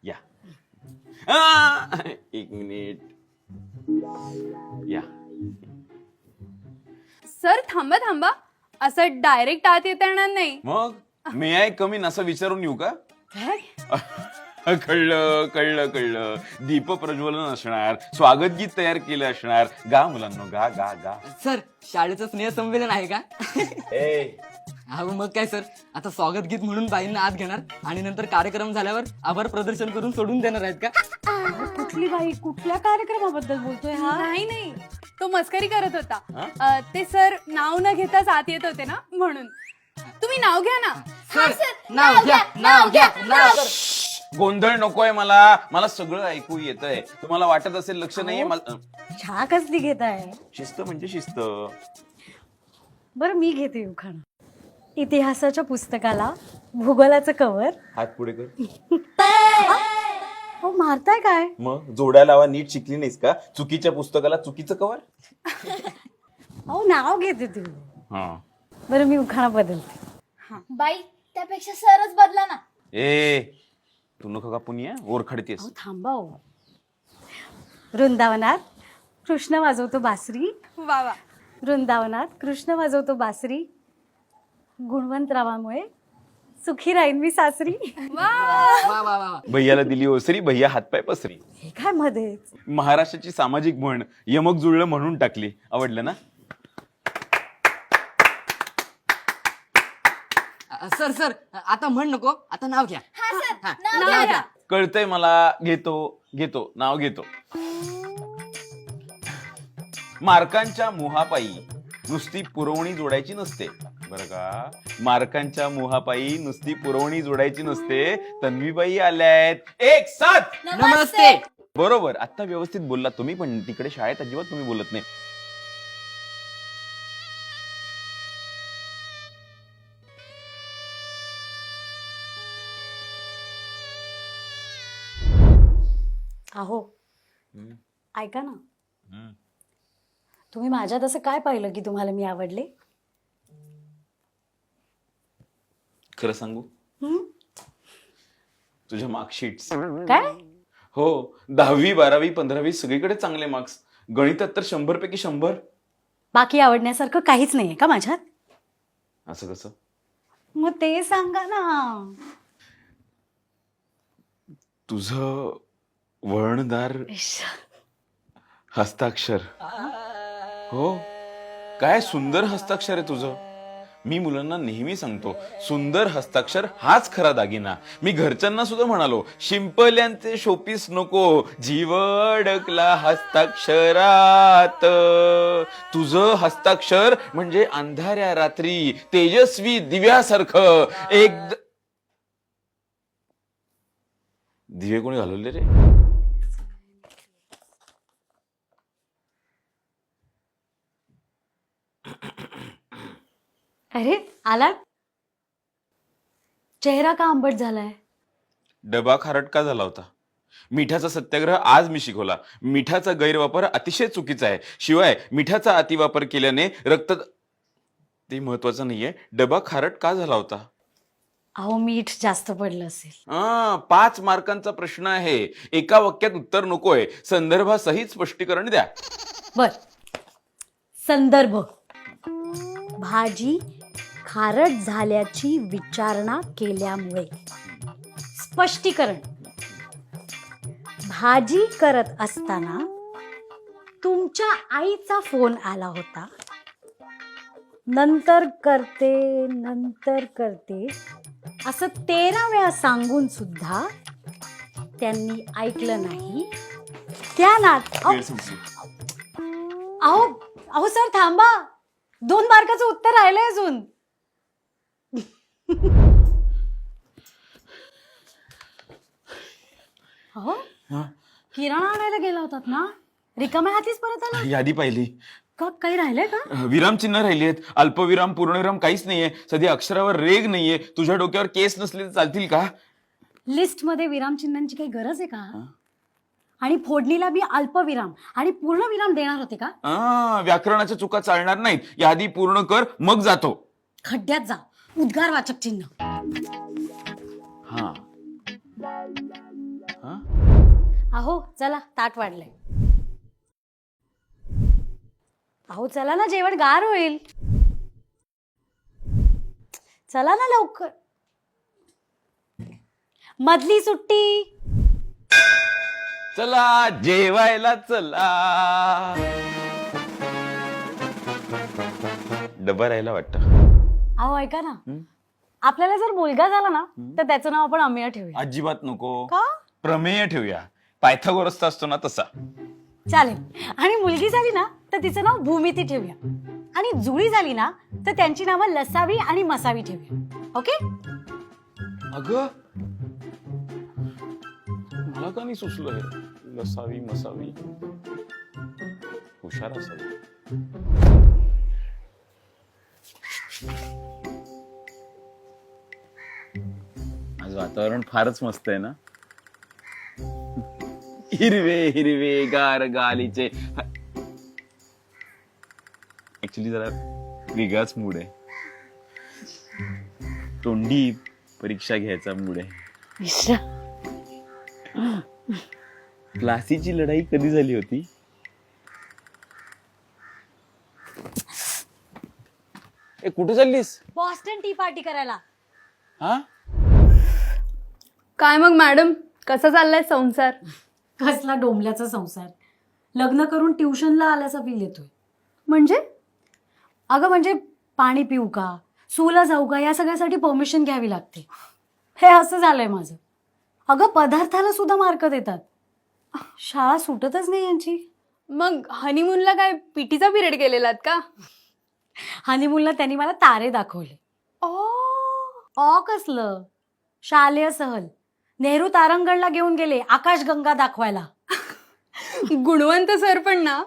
या एक मिनिट या. सर थांबा थांबा, असं डायरेक्ट आत येता येणार नाही. मग मी आहे कमी असं विचारून येऊ का? काय? कळलं कळलं कळलं. दीप प्रज्वलन असणार, स्वागत गीत तयार केलं असणार. गा मुलांना, गा गा गा. सर शाळेचं स्नेह संमेलन आहे का? ए हा मग काय सर, आता स्वागत गीत म्हणून बाईंना आत घेणार आणि नंतर कार्यक्रम झाल्यावर आभार प्रदर्शन करून सोडून देणार आहेत का? कुठली बाई, कुठल्या कार्यक्रमाबद्दल बोलतोय हा? नाही नाही, तो मस्करी करत होता. ते सर नाव न घेताच आत येत होते ना, म्हणून. तुम्ही नाव घ्या ना. सर नाव घ्या, नाव घ्या, नाव. गोंधळ नकोय मला. मला सगळं ऐकू येतंय. तुम्हाला वाटत असेल लक्ष नाहीये मला. चहा कसली घेताय? शिस्त म्हणजे शिस्त. बरं मी घेते उखाणा. इतिहासाच्या पुस्तकाला भूगोलाचं कवर. हात पुढे कर. हो मारताय काय? मग जोड्या लावा नीट शिकली नाहीस का? चुकीच्या पुस्तकाला चुकीचं कवर. हो नाव घेते तू. हा बरं मी उखाणा बदलते. बाई त्यापेक्षा सरच बदला ना. ए तू नको का पुनिया ओरखडतेस. हो थांबा हो. वृंदावनात कृष्ण वाजवतो बासरी. वा वा. वृंदावनात कृष्ण वाजवतो बासरी. गुणवंतरावामुळे सुखी राहीन मी सासरी. वा वा वा. भैयाला दिली ओसरी, भैया हातपाय पसरी. हे काय मध्येच? महाराष्ट्राची सामाजिक म्हण यमक जुळलं म्हणून टाकली. आवडलं ना? सर सर आता म्हण नको, आता नाव घ्या. हा, नाव घ्या. कळतंय मला. घेतो घेतो नाव घेतो. मार्कांच्या मोहापायी नुसती पुरवणी जोडायची नसते. बरं का? मार्कांच्या मोहापायी नुसती पुरवणी जोडायची नसते. तन्वीबाई आल्यात. एक साथ नमस्ते. बरोबर. आता व्यवस्थित बोललात तुम्ही, पण तिकडे शाळेत अजिबात तुम्ही बोलत नाही. अहो ऐका ना, तुम्ही माझ्यात असं काय पाहिलं की तुम्हाला मी आवडले? खरं सांगू? हं? तुझ्या मार्कशीट्स. काय? हो 10वी 12वी 15वी सगळीकडे चांगले मार्क्स. गणितात तर 100 पैकी 100. बाकी आवडण्यासारखं काहीच नाहीये का माझ्यात? असं कसं? मग ते सांगा ना. तुझं वळणदार हस्ताक्षर. हो काय सुंदर हस्ताक्षर आहे तुझं. मी मुलांना नेहमी सांगतो, सुंदर हस्ताक्षर हाच खरा दागिना. मी घरच्यांना सुद्धा म्हणालो, शिंपल्यांचे शोपीस नको, जीव अडकला हस्ताक्षरात. तुझं हस्ताक्षर म्हणजे अंधाऱ्या रात्री तेजस्वी दिव्यासारखं. एक दिवे कोणी घालवले रे? अरे आलात? चेहरा का आंबट झालाय? डबा खारट का झाला होता? मिठाचा सत्याग्रह आज मी शिकवला. मिठाचा गैरवापर अतिशय चुकीचा आहे. शिवाय मिठाचा अतिवापर केल्याने रक्त. ते महत्वाचं नाहीये. डबा खारट का झाला होता? अहो मीठ जास्त पडलं असेल. 5 मार्कांचा प्रश्न आहे. एका वाक्यात उत्तर नकोय. संदर्भासहित स्पष्टीकरण द्या. बर. संदर्भ. भाजी खारट झाल्याची विचारणा केल्यामुळे. स्पष्टीकरण. भाजी करत असताना तुमच्या आईचा फोन आला होता. नंतर करते असं 13 वेळा सांगून सुद्धा त्यांनी ऐकलं नाही. त्या नात अहो सर थांबा. 2 मार्काचं उत्तर राहिलंय अजून. अहो किराणा आणायला गेला होतात ना, रिकाम्या हातीच परत आला यादी पाहिली का? काही राहिलंय का? विराम चिन्ह राहिली आहेत. अल्पविराम पूर्णविराम काहीच नाहीये. सध्या अक्षरावर रेग नाहीये. तुझ्या डोक्यावर केस नसले तर चालतील का? लिस्ट मध्ये विरामचिन्हांची काही गरज आहे का? आणि फोडणीला बी अल्पविराम आणि पूर्णविराम देणार होते का? व्याकरणाच्या चुका चालणार नाहीत. यादी पूर्ण कर मग जातो. खड्ड्यात जा. उद्गारवाचक चिन्ह. हा अहो चला ताट वाढलंय. अहो चला ना, जेवण गार होईल. चला ना लवकर. मधली सुट्टी. चला जेवायला चला. डबा राहिला वाटतं. अहो ऐका ना, आपल्याला जर मुलगा झाला ना तर त्याचं नाव आपण अमेय ठेवूया. अजिबात नको. का? प्रमेय ठेवूया. पायथागोरसचा असतो ना तसा. चालेल. आणि मुलगी झाली ना तर तिचं नाव भूमिती ठेवूया. आणि जुळी झाली ना तर त्यांची नावं लसावी आणि मसावी ठेवूया. ओके? अगं मला का नाही सुचलं हे? लसावी मसावी. हुशार असावी. आज वातावरण फारच मस्त आहे ना. हिरवे हिरवे गार गालीचे. ऍक्च्युली जरा वेगळाच मूड आहे. तोंडी परीक्षा घ्यायचा मूड आहे. क्लासीची लढाई कधी झाली होती? ए कुठे चाललीस? बॉस्टन टी पार्टी करायला. हा काय मग मॅडम, कसा चाललाय संसार? कसला डोंबल्याचा संसार. लग्न करून ट्युशनला आल्याचा फील येतोय. म्हणजे अगं म्हणजे पाणी पिऊ का, सूला जाऊ का, या सगळ्यासाठी परमिशन घ्यावी लागते. हे असं झालंय माझं. अगं पदार्थाला सुद्धा मार्क देतात. शाळा सुटतच नाही यांची. मग हनीमूनला काय पीटीचा पिरियड केलेलात का? हनीमूनला त्यांनी मला तारे दाखवले. कसलं शालेय सहल. नेहरू तारंगणला घेऊन गेले आकाशगंगा दाखवायला. गुणवंत सर पण ना.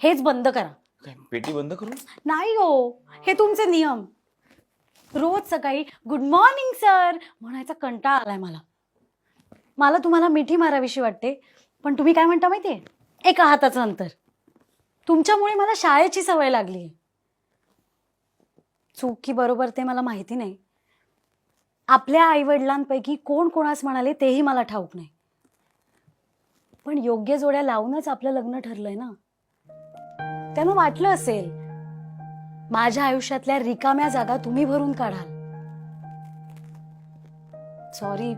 हेच बंद करा. काय पेटी बंद करू? नाही हो, हे तुमचे नियम. रोज सकाळी गुड मॉर्निंग सर म्हणायचा कंटाळा आलाय मला. मला तुम्हाला मिठी मारावीशी वाटते, पण तुम्ही काय म्हणता माहितीये, एका हाताचं अंतर. तुमच्यामुळे मला शाळेची सवय लागली. चूक की बरोबर ते मला माहिती नाही. आपल्या आईवडिलांपैकी कोण कोणास म्हणाले तेही मला ठाऊक नाही. पण योग्य जोड्या लावूनच आपलं लग्न ठरलंय ना. त्यांना वाटलं असेल माझ्या आयुष्यातल्या रिकाम्या जागा तुम्ही भरून काढाल. सॉरी,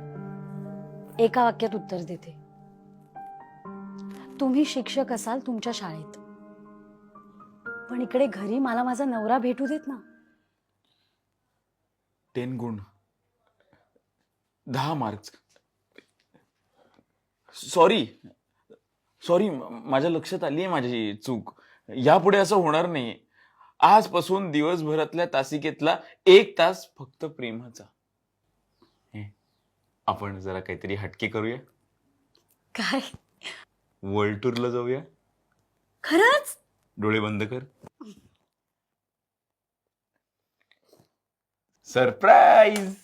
एका वाक्यात उत्तर देते. तुम्ही शिक्षक असाल तुमच्या शाळेत, पण इकडे घरी मला माझा नवरा भेटू देत ना. 10 गुण 10 मार्क्स. सॉरी माझ्या लक्षात आली आहे माझी चूक. यापुढे असं होणार नाही. आजपासून दिवसभरातल्या तासिकेतला 1 तास फक्त प्रेमाचा. आपण जरा काहीतरी हटके करूया. काय? वर्ल्ड टूरला जाऊया. खरंच? डोळे बंद कर. सरप्राईज.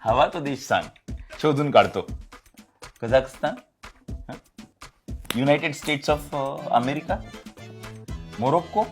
हवा तो देश सांग, शोधून काढतो. Kazakhstan, United states of America, Morocco,